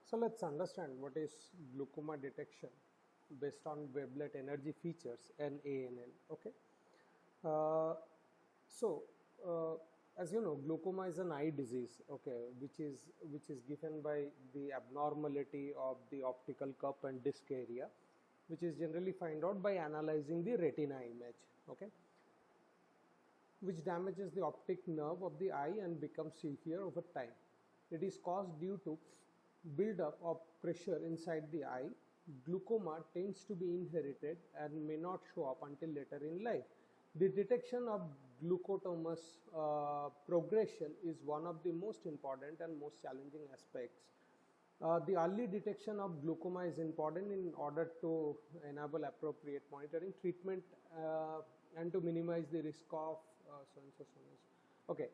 So let's understand what is glaucoma detection based on wavelet energy features NANL. Okay. Uh, so as you know, glaucoma is an eye disease, okay, which is given by the abnormality of the optical cup and disc area, which is generally found out by analyzing the retina image, okay, which damages the optic nerve of the eye and becomes severe over time. It is caused due to buildup of pressure inside the eye. Glaucoma tends to be inherited and may not show up until later in life. The detection of glaucomatous progression is one of the most important and most challenging aspects. The early detection of glaucoma is important in order to enable appropriate monitoring, treatment, and to minimize the risk of so and so. Okay.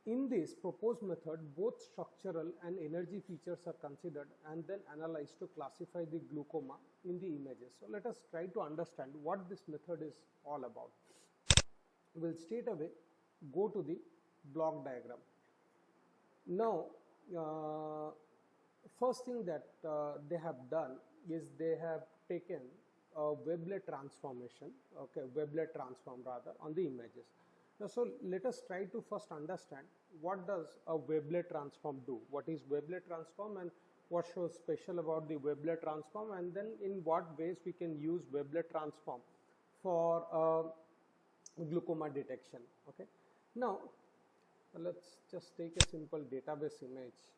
In this proposed method, both structural and energy features are considered and then analyzed to classify the glaucoma in the images. So let us try to understand what this method is all about. We'll straight away go to the block diagram. Now, first thing that they have done is they have taken a wavelet transformation, okay, wavelet transform rather, on the images. Now, so let us try to first understand what does a wavelet transform do, what is wavelet transform and what shows special about the wavelet transform, and then in what ways we can use wavelet transform for glaucoma detection. Okay. Now, let's just take a simple database image.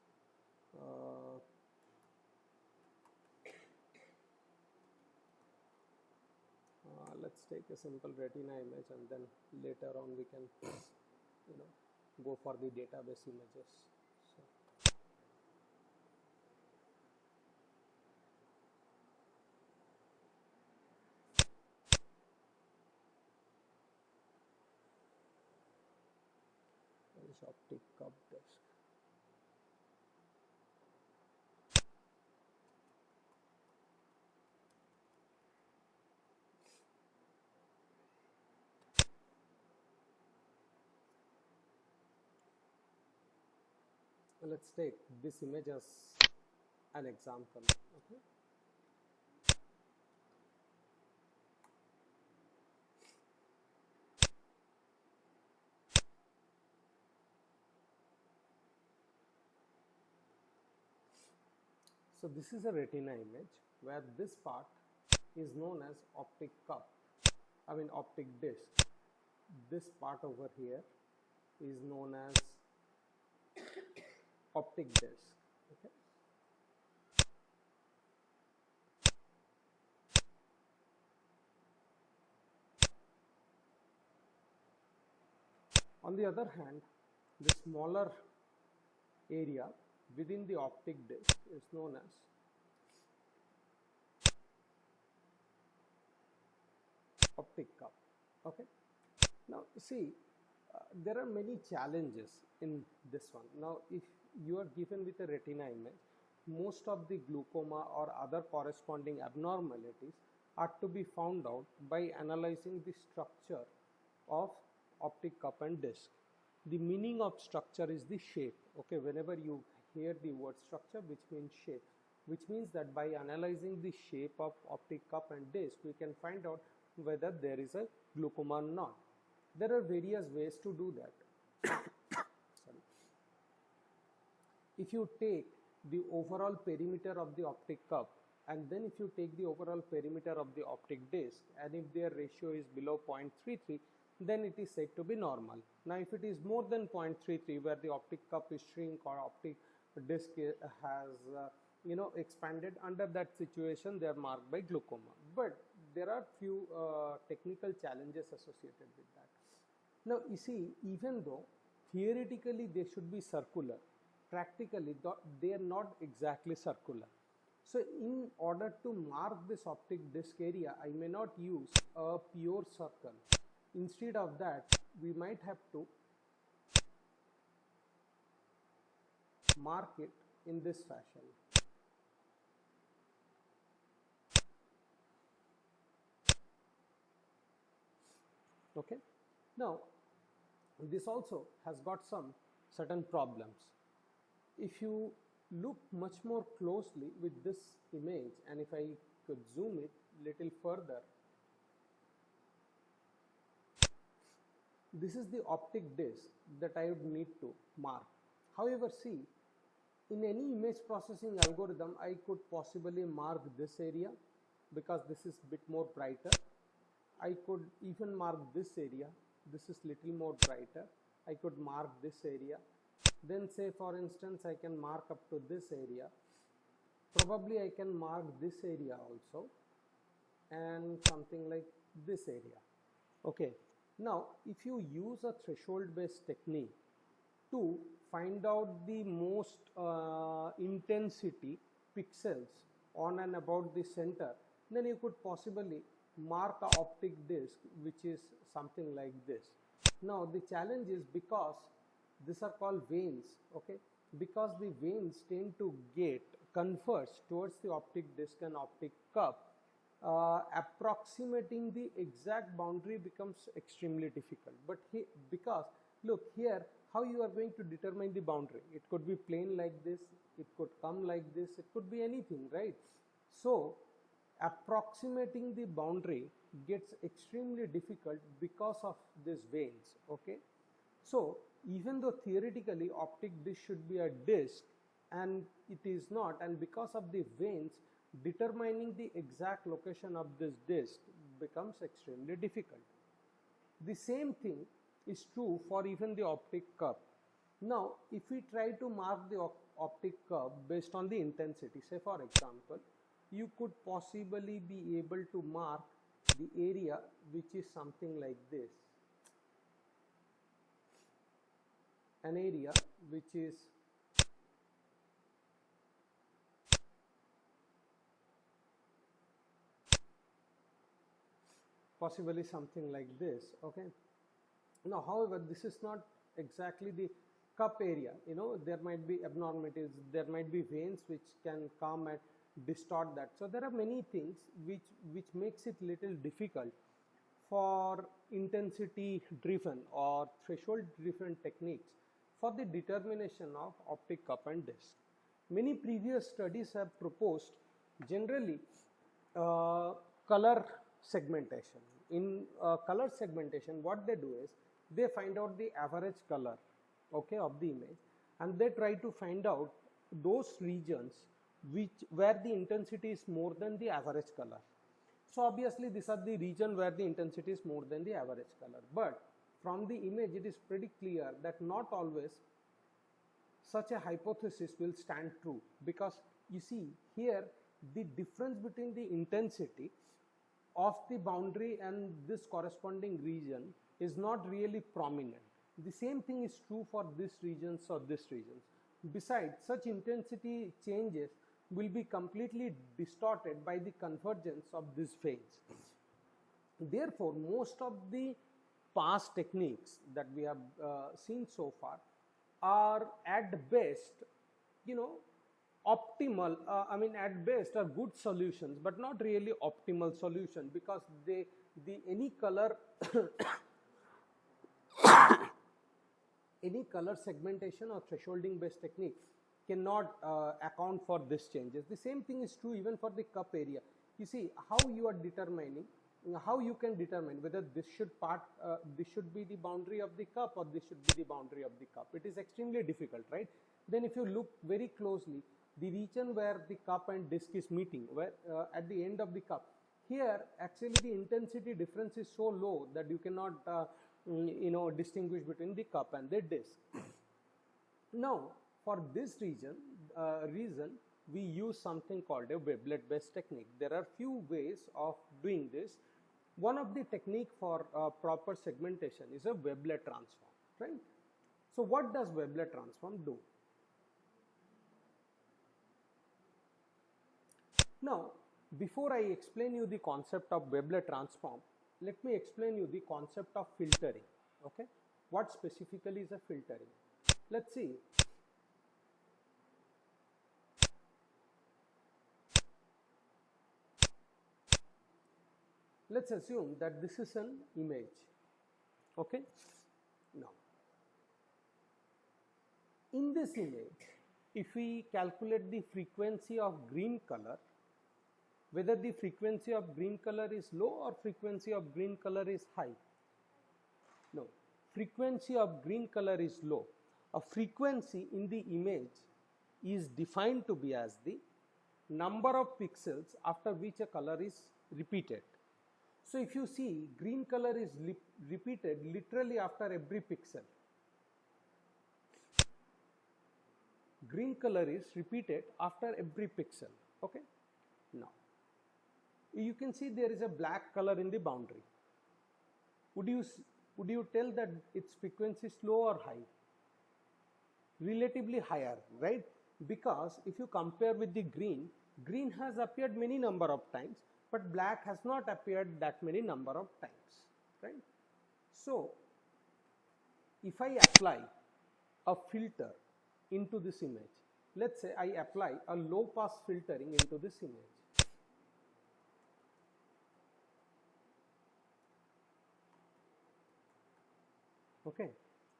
Let's take a simple retina image, and then later on we can go for the database images. So this optic cup disc. Let's take this image as an example. Okay. So this is a retina image where this part is known as optic cup, optic disc. This part over here is known as optic disc. Okay. On the other hand, the smaller area within the optic disc is known as optic cup. Okay. Now see, there are many challenges in this one. Now if you are given with a retina image, most of the glaucoma or other corresponding abnormalities are to be found out by analyzing the structure of optic cup and disc. The meaning of structure is the shape. Okay, whenever you hear the word structure, which means shape, which means that by analyzing the shape of optic cup and disc, we can find out whether there is a glaucoma or not. There are various ways to do that. Sorry. If you take the overall perimeter of the optic cup, and then if you take the overall perimeter of the optic disc, and if their ratio is below 0.33, then it is said to be normal. Now if it is more than 0.33, where the optic cup is shrink or optic disc has expanded, under that situation they are marked by glaucoma. But there are few technical challenges associated with that. Now you see, even though theoretically they should be circular, practically they are not exactly circular. So in order to mark this optic disc area, I may not use a pure circle. Instead of that, we might have to mark it in this fashion. Okay. Now this also has got some certain problems. If you look much more closely with this image, and if I could zoom it little further, this is the optic disc that I would need to mark. However, see, in any image processing algorithm, I could possibly mark this area because this is bit more brighter. I could even mark this area. This is little more brighter. I could mark this area. Then say for instance, I can mark up to this area. Probably I can mark this area also, and something like this area. Okay. Now, if you use a threshold based technique to find out the most intensity pixels on and about the center, then you could possibly mark a optic disc which is something like this. Now the challenge is, because these are called veins, okay, because the veins tend to converge towards the optic disc and optic cup, approximating the exact boundary becomes extremely difficult. But because look here, how you are going to determine the boundary? It could be plain like this, it could come like this, it could be anything, right? So approximating the boundary gets extremely difficult because of these veins, okay? So even though theoretically optic disc should be a disc, and it is not, and because of the veins, determining the exact location of this disc becomes extremely difficult. The same thing is true for even the optic cup. Now if we try to mark the optic cup based on the intensity, say for example, you could possibly be able to mark the area which is something like this, an area which is possibly something like this, okay? Now however, this is not exactly the cup area, you know, there might be abnormalities, there might be veins which can come and distort that. So there are many things which makes it little difficult for intensity driven or threshold driven techniques for the determination of optic cup and disc. Many previous studies have proposed generally color segmentation. In color segmentation, what they do is they find out the average color, okay, of the image, and they try to find out those regions where the intensity is more than the average color. So obviously these are the region where the intensity is more than the average color, but from the image it is pretty clear that not always such a hypothesis will stand true, because you see here the difference between the intensity of the boundary and this corresponding region is not really prominent. The same thing is true for this regions or this regions. Besides, such intensity changes will be completely distorted by the convergence of these veins. Therefore, most of the past techniques that we have seen so far are at best, you know, optimal, at best are good solutions, but not really optimal solution, because any color any color segmentation or thresholding based technique cannot account for these changes. The same thing is true even for the cup area. You see how you are determining, how you can determine whether this should be the boundary of the cup or this should be the boundary of the cup. It is extremely difficult, right? Then if you look very closely, the region where the cup and disc is meeting, where at the end of the cup, here actually the intensity difference is so low that you cannot distinguish between the cup and the disc. Now for this reason we use something called a wavelet based technique. There are few ways of doing this. One of the technique for proper segmentation is a wavelet transform, right? So what does wavelet transform do? Now before I explain you the concept of wavelet transform, let me explain you the concept of filtering, okay? What specifically is a filtering? Let's see. Let's assume that this is an image, okay? Now, in this image, if we calculate the frequency of green color, whether the frequency of green color is low or frequency of green color is high. No, frequency of green color is low. A frequency in the image is defined to be as the number of pixels after which a color is repeated. So if you see, green color is repeated literally after every pixel. Green color is repeated after every pixel. Okay. Now, you can see there is a black color in the boundary. Would you tell that its frequency is low or high? Relatively higher, right? Because if you compare with the green, green has appeared many number of times, but black has not appeared that many number of times, right? So, if I apply a filter into this image, let's say I apply a low pass filtering into this image. Okay,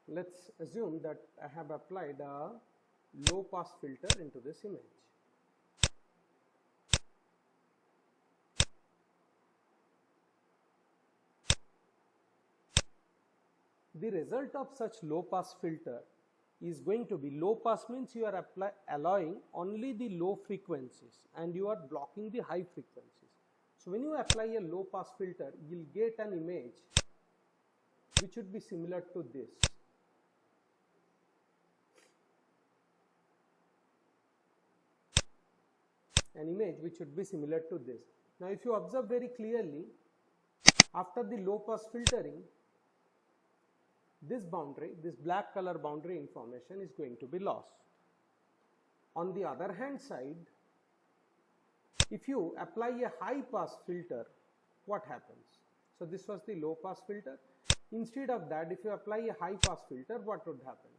let's assume that I have applied a low pass filter into this image. The result of such low pass filter is going to be, low pass means you are allowing only the low frequencies and you are blocking the high frequencies. So when you apply a low pass filter, you will get an image which would be similar to this. An image which would be similar to this. Now if you observe very clearly, after the low pass filtering, this boundary, this black color boundary information is going to be lost. On the other hand side, if you apply a high pass filter, what happens? So this was the low pass filter. Instead of that, if you apply a high pass filter, what would happen?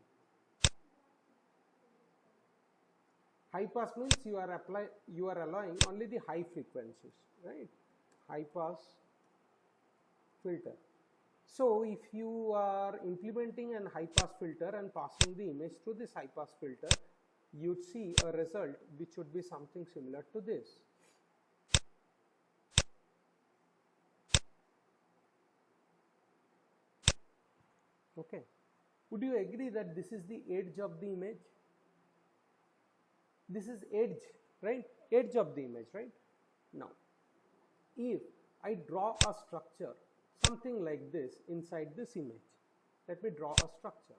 High pass means you are allowing only the high frequencies, right? High pass filter. So if you are implementing an high pass filter and passing the image through this high pass filter, you'd see a result which would be something similar to this. Okay. Would you agree that this is the edge of the image? This is edge, right? Edge of the image, right? Now, if I draw a structure, something like this inside this image, let me draw a structure.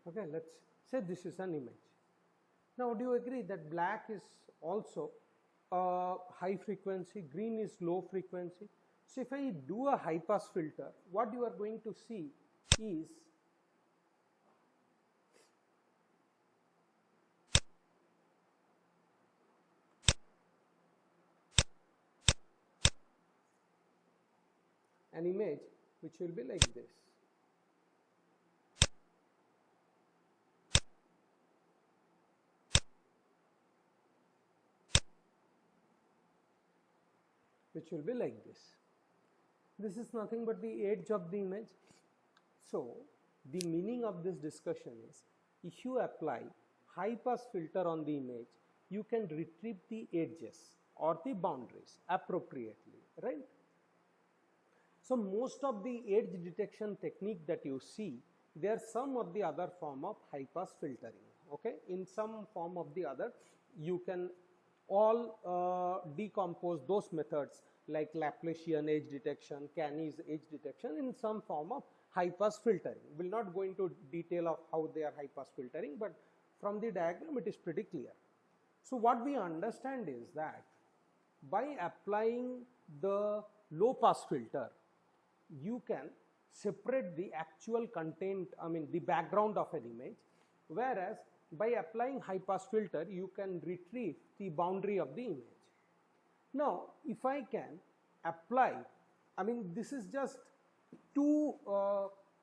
Okay, let's say this is an image. Now, do you agree that black is also high frequency, green is low frequency? So if I do a high pass filter, what you are going to see is an image which will be like this. Which will be like this. This is nothing but the edge of the image. So the meaning of this discussion is, if you apply high pass filter on the image, you can retrieve the edges or the boundaries appropriately, right? So most of the edge detection technique that you see, they are some or the other form of high pass filtering. Okay, in some form of the other, you can all decompose those methods like Laplacian edge detection, Canny's edge detection in some form of high pass filtering. We will not go into detail of how they are high pass filtering, but from the diagram it is pretty clear. So what we understand is that by applying the low pass filter, you can separate the actual content, the background of an image, whereas by applying high pass filter, you can retrieve the boundary of the image. Now, if I can apply, this is just two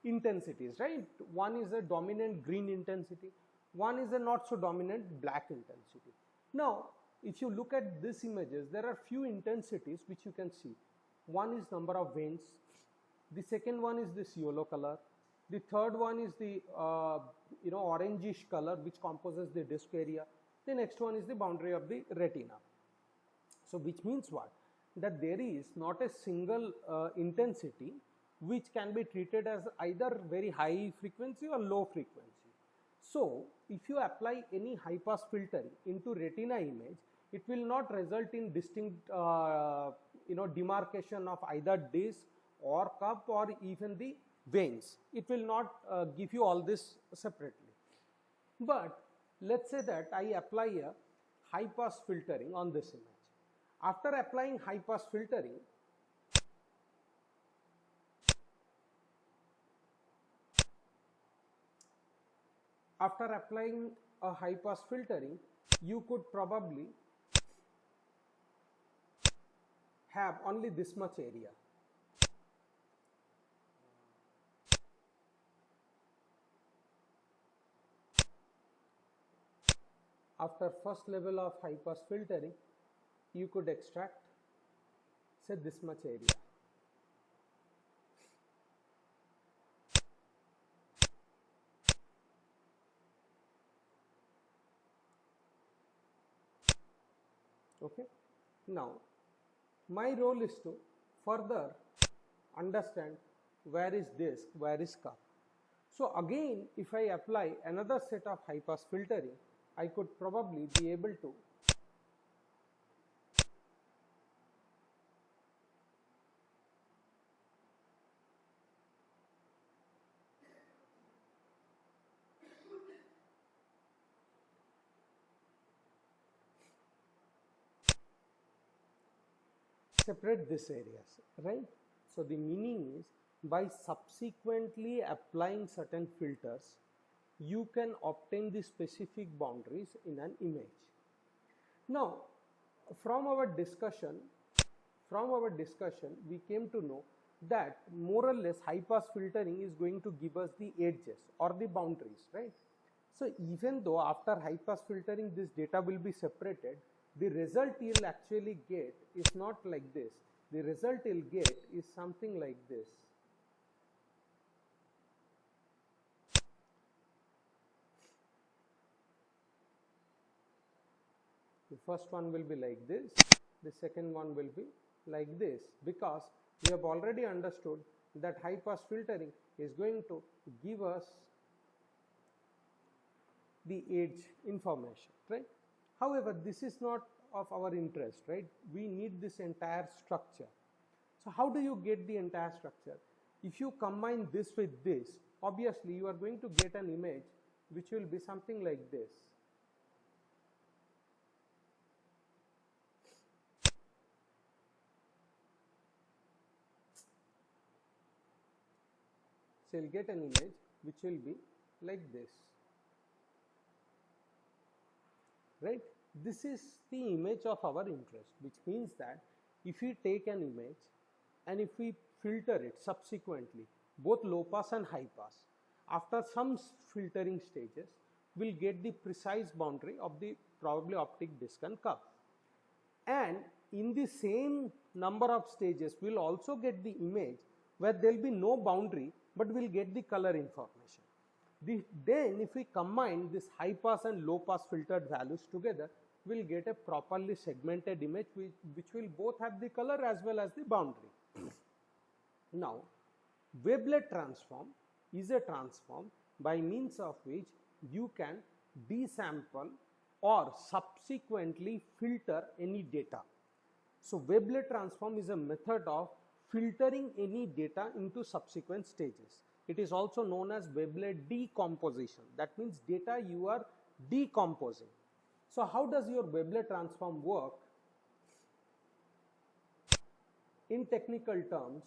intensities, right? One is a dominant green intensity, one is a not so dominant black intensity. Now, if you look at these images, there are few intensities which you can see. One is number of veins, the second one is this yellow color, the third one is the orangish color which composes the disc area, the next one is the boundary of the retina. So which means what? That there is not a single intensity which can be treated as either very high frequency or low frequency. So if you apply any high pass filtering into retina image, it will not result in distinct demarcation of either disc or cup or even the veins. It will not give you all this separately. But let's say that I apply a high pass filtering on this image. After applying high pass filtering, you could probably have only this much area. After first level of high pass filtering, you could extract, say, this much area. Okay. Now, my role is to further understand where is disc, where is cup. So again, if I apply another set of high pass filtering, I could probably be able to separate these areas, right? So the meaning is, by subsequently applying certain filters, you can obtain the specific boundaries in an image. Now, from our discussion, we came to know that more or less high pass filtering is going to give us the edges or the boundaries, right? So even though after high pass filtering this data will be separated, the result you'll actually get is not like this. The result you'll get is something like this. The first one will be like this, the second one will be like this, because we have already understood that high pass filtering is going to give us the edge information, right? However, this is not of our interest, right? We need this entire structure. So how do you get the entire structure? If you combine this with this, obviously you are going to get an image which will be something like this. So you'll get an image which will be like this, right? This is the image of our interest, which means that if we take an image and if we filter it subsequently, both low pass and high pass, after some filtering stages, we'll get the precise boundary of the probably optic disc and cup. And in the same number of stages, we'll also get the image where there'll be no boundary, but we'll get the color information. Then if we combine this high pass and low pass filtered values together, we'll get a properly segmented image which will both have the color as well as the boundary. Now, wavelet transform is a transform by means of which you can desample or subsequently filter any data. So wavelet transform is a method of filtering any data into subsequent stages. It is also known as wavelet decomposition. That means data you are decomposing. So how does your wavelet transform work? In technical terms,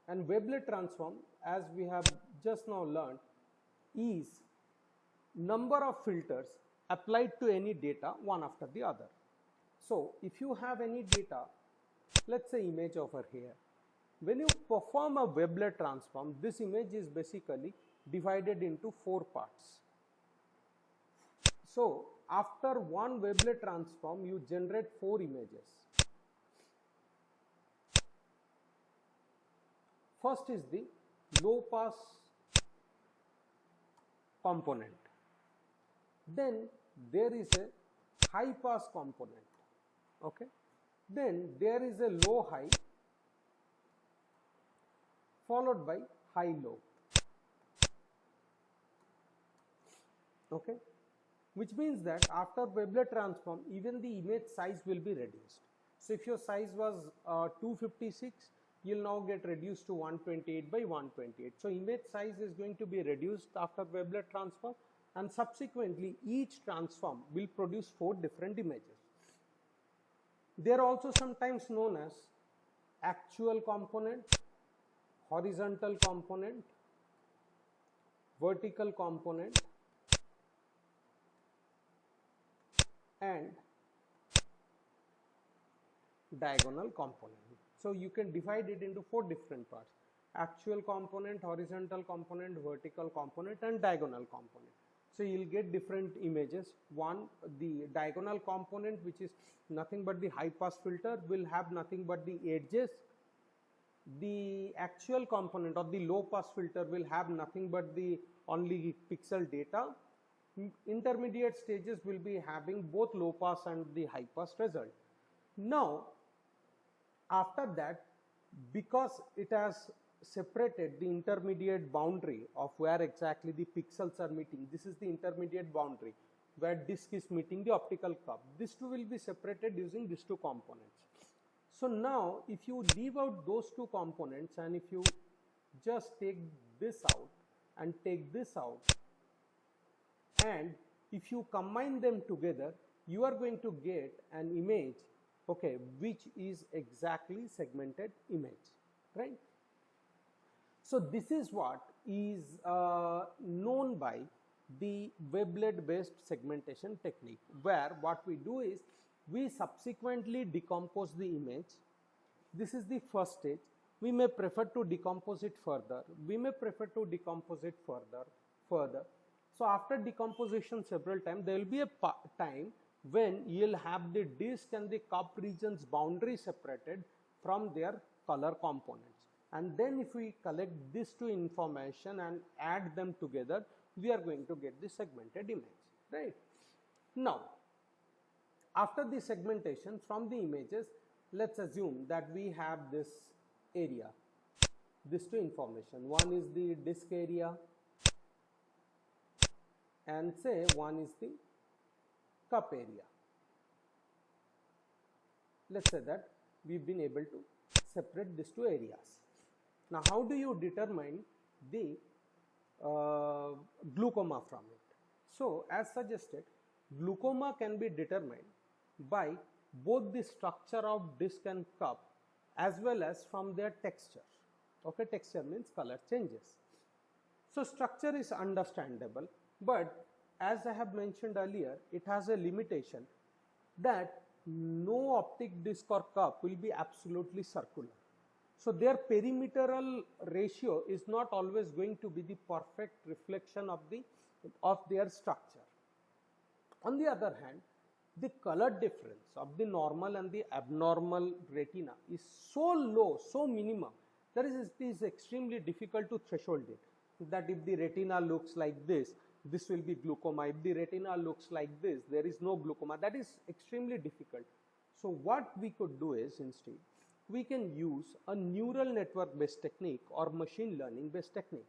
and wavelet transform, as we have just now learned, is number of filters applied to any data one after the other. So if you have any data, let's say image over here, when you perform a wavelet transform, this image is basically divided into 4 parts. So after one wavelet transform, you generate 4 images. First is the low pass component. Then there is a high pass component. Okay. Then there is a low high followed by high low. Okay. Which means that after wavelet transform, even the image size will be reduced. So if your size was 256, you'll now get reduced to 128 by 128. So image size is going to be reduced after wavelet transform, and subsequently each transform will produce 4 different images. They are also sometimes known as actual component, horizontal component, vertical component, and diagonal component. So you can divide it into 4 different parts: actual component, horizontal component, vertical component, and diagonal component. So you'll get different images. One, the diagonal component, which is nothing but the high pass filter, will have nothing but the edges. The actual component or the low pass filter will have nothing but the only pixel data. Intermediate stages will be having both low pass and the high pass result. Now, after that, because it has separated the intermediate boundary of where exactly the pixels are meeting, this is the intermediate boundary where disk is meeting the optical curve. These two will be separated using these 2 components. So now if you leave out those 2 components, and if you just take this out and take this out, and if you combine them together, you are going to get an image, okay, which is exactly segmented image, right? So this is what is known by the wavelet based segmentation technique, where what we do is we subsequently decompose the image. This is the first stage. We may prefer to decompose it further. We may prefer to decompose it further. So after decomposition several times, there will be a time when you'll have the disk and the cup regions boundary separated from their color components. And then if we collect these 2 information and add them together, we are going to get the segmented image, right? Now, after the segmentation from the images, let's assume that we have this area, these 2 information. One is the disk area, and say one is the cup area. Let's say that we've been able to separate these 2 areas. Now, how do you determine the glaucoma from it? So, as suggested, glaucoma can be determined by both the structure of disc and cup as well as from their texture. Okay, texture means color changes. So, structure is understandable, but as I have mentioned earlier, it has a limitation that no optic disc or cup will be absolutely circular. So their perimeteral ratio is not always going to be the perfect reflection of their structure. On the other hand, the color difference of the normal and the abnormal retina is so low, so minimum, that it is extremely difficult to threshold it. That if the retina looks like this will be glaucoma. If the retina looks like this, there is no glaucoma. That is extremely difficult. So what we could do is, instead, we can use a neural network based technique or machine learning based technique.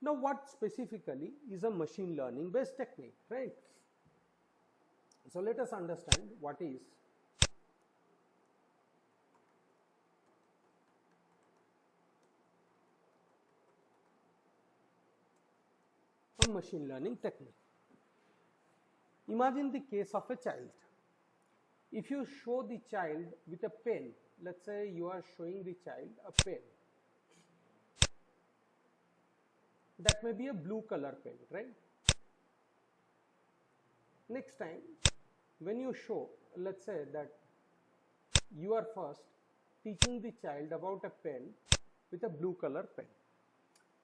Now, what specifically is a machine learning based technique, right? So let us understand what is a machine learning technique. Imagine the case of a child. If you show the child with a pen, let's say you are showing the child a pen. That may be a blue color pen, right? Next time, when you show, let's say that you are first teaching the child about a pen with a blue color pen.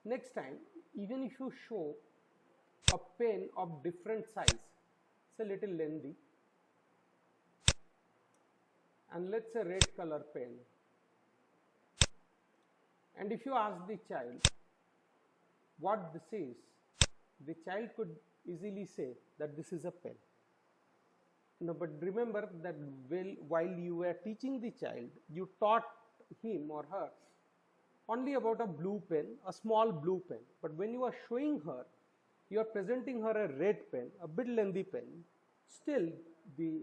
Next time, even if you show a pen of different size, It's a little lengthy. And let's say red color pen. And if you ask the child what this is, the child could easily say that this is a pen. No, but remember that while you were teaching the child, you taught him or her only about a blue pen, a small blue pen. But when you are showing her, you are presenting her a red pen, a bit lengthy pen. Still, the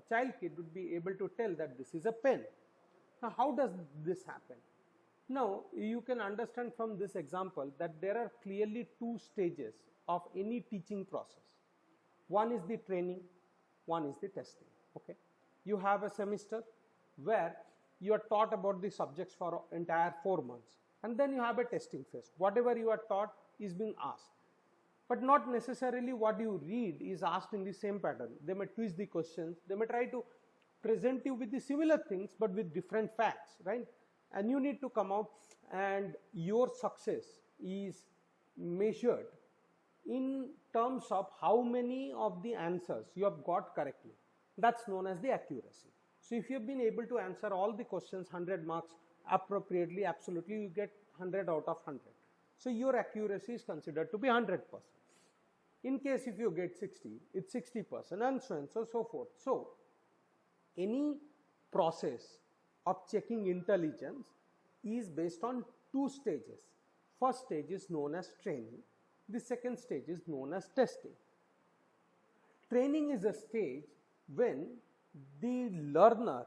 child kid would be able to tell that this is a pen. Now, how does this happen? Now, you can understand from this example that there are clearly two stages of any teaching process. One is the training, one is the testing. Okay, you have a semester where you are taught about the subjects for entire 4 months, and then you have a testing phase. Whatever you are taught is being asked, but not necessarily what you read is asked in the same pattern. They may twist the questions, they may try to present you with the similar things but with different facts, right? And you need to come out, and your success is measured in terms of how many of the answers you have got correctly. That's known as the accuracy. So if you have been able to answer all the questions 100 marks appropriately, absolutely, you get 100 out of 100. So your accuracy is considered to be 100%. In case if you get 60, it's 60%, and so on and so forth. So any process of checking intelligence is based on two stages. First stage is known as training. The second stage is known as testing. Training is a stage when the learner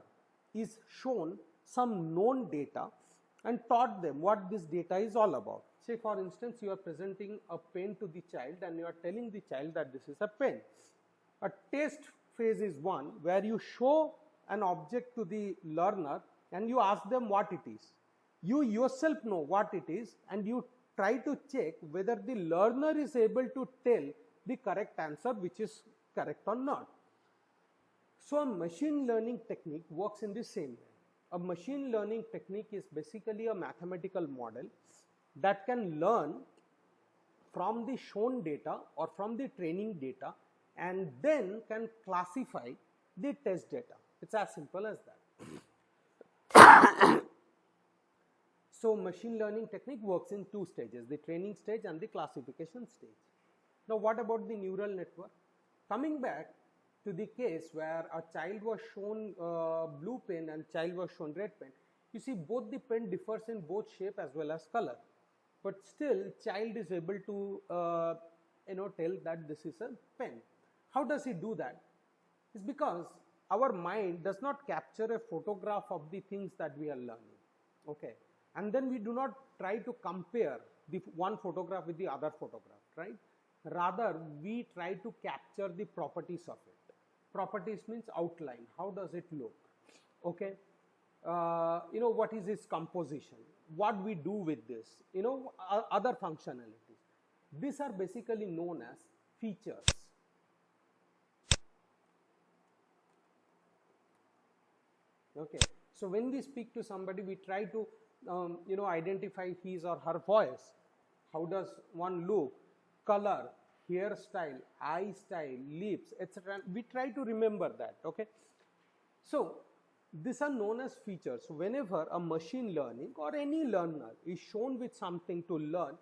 is shown some known data and taught them what this data is all about. Say for instance, you are presenting a pen to the child and you are telling the child that this is a pen. A test phase is one where you show an object to the learner and you ask them what it is. You yourself know what it is and you try to check whether the learner is able to tell the correct answer, which is correct or not. So a machine learning technique works in the same way. A machine learning technique is basically a mathematical model that can learn from the shown data or from the training data and then can classify the test data. It's as simple as that. So machine learning technique works in two stages, the training stage and the classification stage. Now what about the neural network? Coming back to the case where a child was shown blue pen and child was shown red pen, you see both the pen differs in both shape as well as color, but still child is able to tell that this is a pen. How does he do that? It's because our mind does not capture a photograph of the things that we are learning, okay, and then we do not try to compare the one photograph with the other photograph, right? Rather we try to capture the properties of it. Properties means outline. How does it look? Okay. What is its composition? What we do with this? Other functionalities. These are basically known as features. Okay. So when we speak to somebody, we try to identify his or her voice. How does one look? Color, hairstyle, eye style, lips, etc. We try to remember that, okay? So these are known as features. So whenever a machine learning or any learner is shown with something to learn,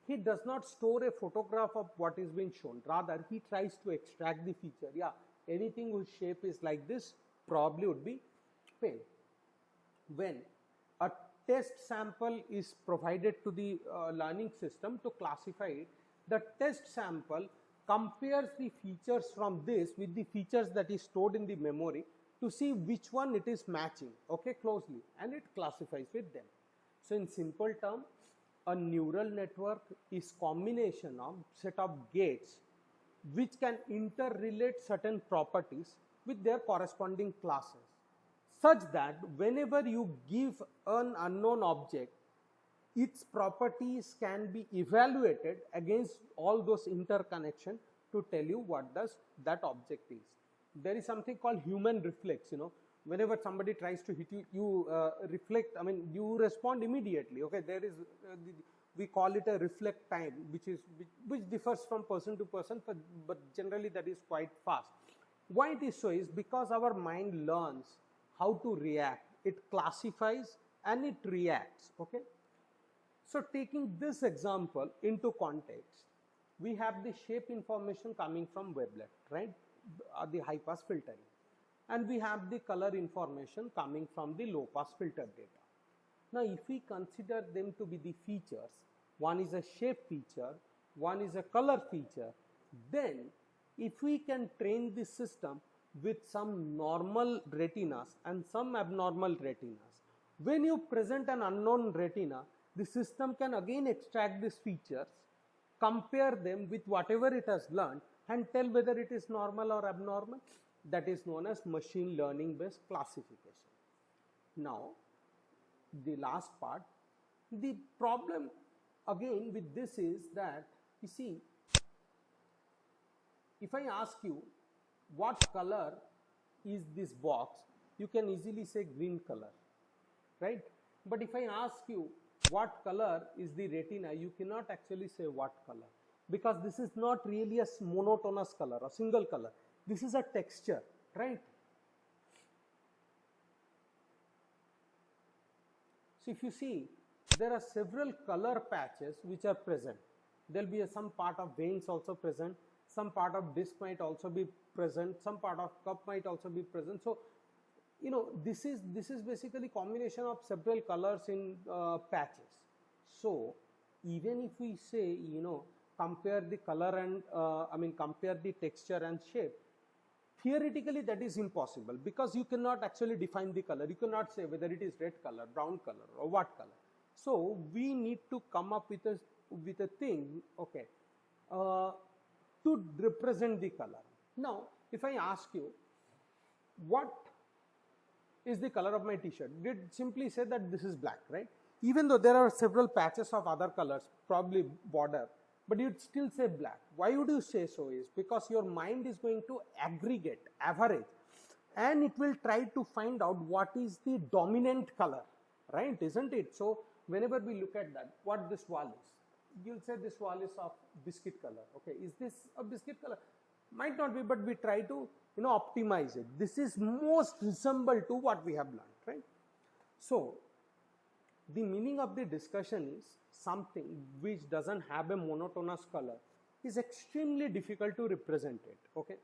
he does not store a photograph of what is being shown. Rather, he tries to extract the feature. Yeah, anything whose shape is like this probably would be pen. When a test sample is provided to the learning system to classify it, the test sample compares the features from this with the features that is stored in the memory to see which one it is matching, okay, closely, and it classifies with them. So in simple terms, a neural network is combination of set of gates which can interrelate certain properties with their corresponding classes, such that whenever you give an unknown object, its properties can be evaluated against all those interconnections to tell you what does that object is. There is something called human reflex. Whenever somebody tries to hit you, you reflect. I mean, you respond immediately. Okay, there is we call it a reflect time, which differs from person to person, but generally that is quite fast. Why it is so is because our mind learns how to react. It classifies and it reacts. Okay. So taking this example into context, we have the shape information coming from wavelet, right? The high pass filtering, and we have the color information coming from the low pass filter data. Now, if we consider them to be the features, one is a shape feature, one is a color feature, then if we can train the system with some normal retinas and some abnormal retinas, when you present an unknown retina, the system can again extract these features, compare them with whatever it has learned, and tell whether it is normal or abnormal. That is known as machine learning based classification. Now, the last part, the problem again with this is that, you see, if I ask you what color is this box, you can easily say green color, right? But if I ask you what color is the retina, you cannot actually say what color, because this is not really a monotonous color, a single color. This is a texture, right? So if you see, there are several color patches which are present. There will be some part of veins also present, some part of disc might also be present, some part of cup might also be present. So, you know, this is basically combination of several colors in patches. So even if we say, you know, compare the color and compare the texture and shape, theoretically that is impossible, because you cannot actually define the color. You cannot say whether it is red color, brown color, or what color. So we need to come up with a thing, okay, to represent the color. Now, if I ask you, what is the color of my t-shirt? Did simply say that this is black, right? Even though there are several patches of other colors, probably border, but you'd still say black. Why would you say so is because your mind is going to aggregate, average, and it will try to find out what is the dominant color, right? Isn't it? So whenever we look at that, what this wall is, you'll say this wall is of biscuit color. Okay, is this a biscuit color? Might not be, but we try to, you know, optimize it. This is most resemble to what we have learned, right? So the meaning of the discussion is something which doesn't have a monotonous color is extremely difficult to represent it. Okay.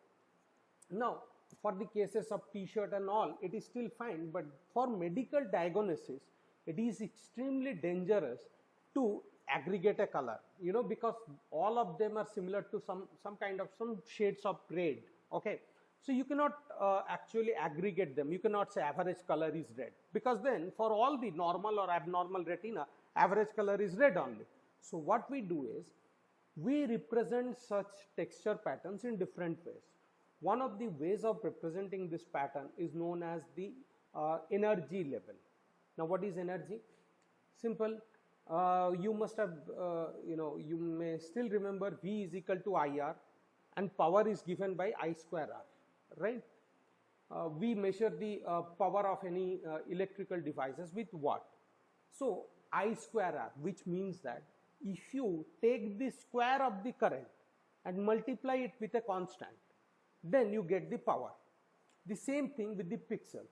Now, for the cases of t-shirt and all, it is still fine, but for medical diagnosis, it is extremely dangerous to aggregate a color, you know, because all of them are similar to some shades of red. Okay. So you cannot actually aggregate them. You cannot say average color is red, because then for all the normal or abnormal retina, average color is red only. So what we do is, we represent such texture patterns in different ways. One of the ways of representing this pattern is known as the energy level. Now what is energy? Simple. You must have, you may still remember V is equal to IR, and power is given by I square R, right? We measure the power of any electrical devices with watt. So I square R, which means that if you take the square of the current and multiply it with a constant, then you get the power. The same thing with the pixels.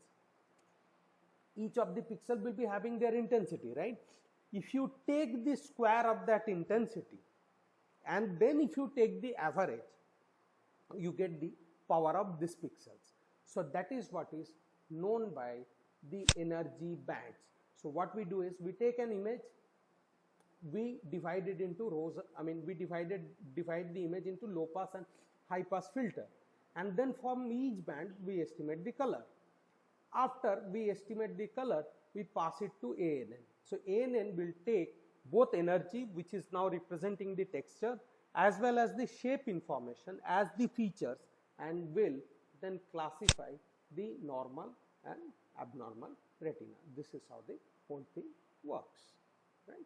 Each of the pixel will be having their intensity, right? If you take the square of that intensity, and then if you take the average, you get the power of these pixels. So that is what is known by the energy bands. So what we do is, we take an image, we divide it into rows, we divide the image into low pass and high pass filter, and then from each band we estimate the color. After we estimate the color, we pass it to ANN. So ANN will take both energy, which is now representing the texture, as well as the shape information as the features, and will then classify the normal and abnormal retina. This is how the whole thing works, right?